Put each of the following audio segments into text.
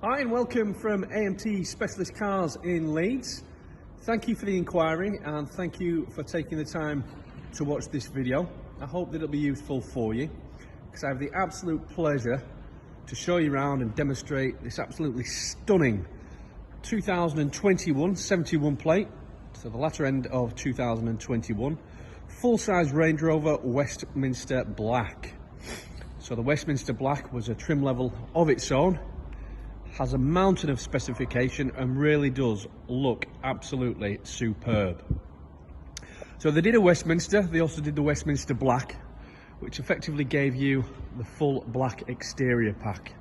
Hi and welcome from AMT Specialist Cars in Leeds. Thank you for the inquiry and thank you for taking the time to watch this video. I hope that it'll be useful for you because I have the absolute pleasure to show you around and demonstrate this absolutely stunning 2021 71 plate, so the latter end of 2021, full-size Range Rover Westminster Black. So the Westminster Black was a trim level of its own, has a mountain of specification and really does look absolutely superb. So they did a Westminster, they also did the Westminster Black, which effectively gave you the full black exterior pack.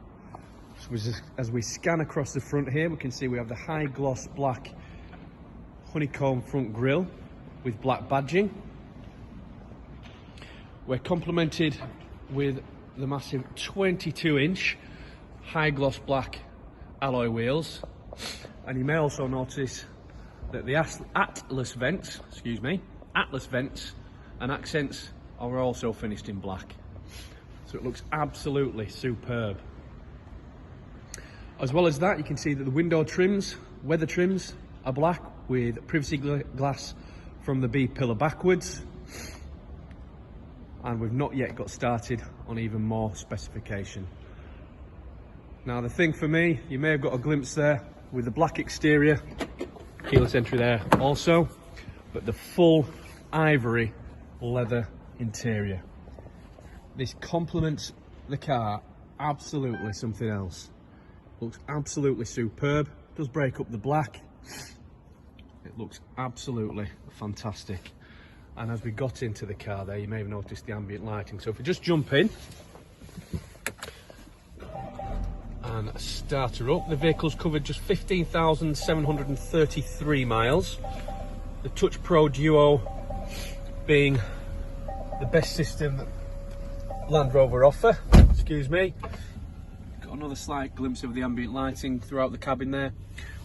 So as we scan across the front here, we can see we have the high gloss black honeycomb front grille with black badging. We're complemented with the massive 22-inch high gloss black alloy wheels, and you may also notice that the Atlas vents and accents are also finished in black, so it looks absolutely superb. As well as that, you can see that the window trims, weather trims, are black with privacy glass from the B pillar backwards, and we've not yet got started on even more specification. Now the thing for me, you may have got a glimpse there with the black exterior, keyless entry there also, but the full ivory leather interior. This complements the car absolutely something else. Looks absolutely superb, does break up the black. It looks absolutely fantastic. And as we got into the car there, you may have noticed the ambient lighting. So if we just jump in and start her up, the vehicle's covered just 15,733 miles. The Touch Pro Duo being the best system that Land Rover offer. Excuse me. Got another slight glimpse of the ambient lighting throughout the cabin there.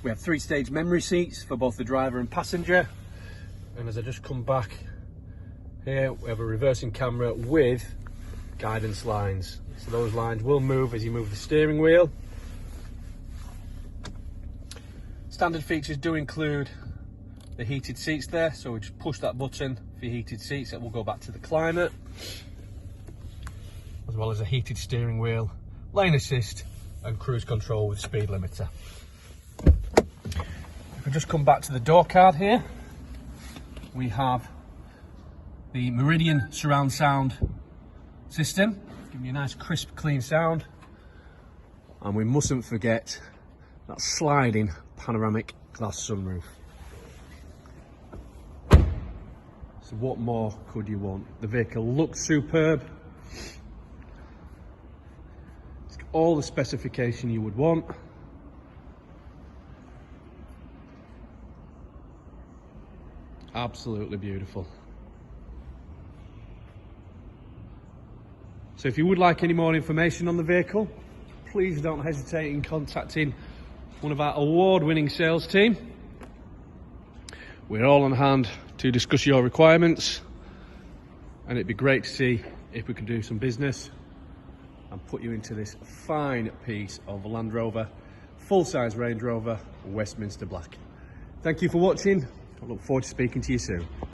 We have 3-stage memory seats for both the driver and passenger. And as I just come back here, we have a reversing camera with guidance lines. So those lines will move as you move the steering wheel. Standard features do include the heated seats there, so we just push that button for your heated seats, it will go back to the climate, as well as a heated steering wheel, lane assist and cruise control with speed limiter. If we just come back to the door card here, we have the Meridian surround sound system, giving you a nice crisp clean sound, and we mustn't forget that sliding panoramic glass sunroof. So what more could you want? The vehicle looks superb. It's got all the specification you would want. Absolutely beautiful. So if you would like any more information on the vehicle, please don't hesitate in contacting one of our award-winning sales team. We're all on hand to discuss your requirements, and it'd be great to see if we can do some business and put you into this fine piece of Land Rover, full-size Range Rover Westminster Black. Thank you for watching. I look forward to speaking to you soon.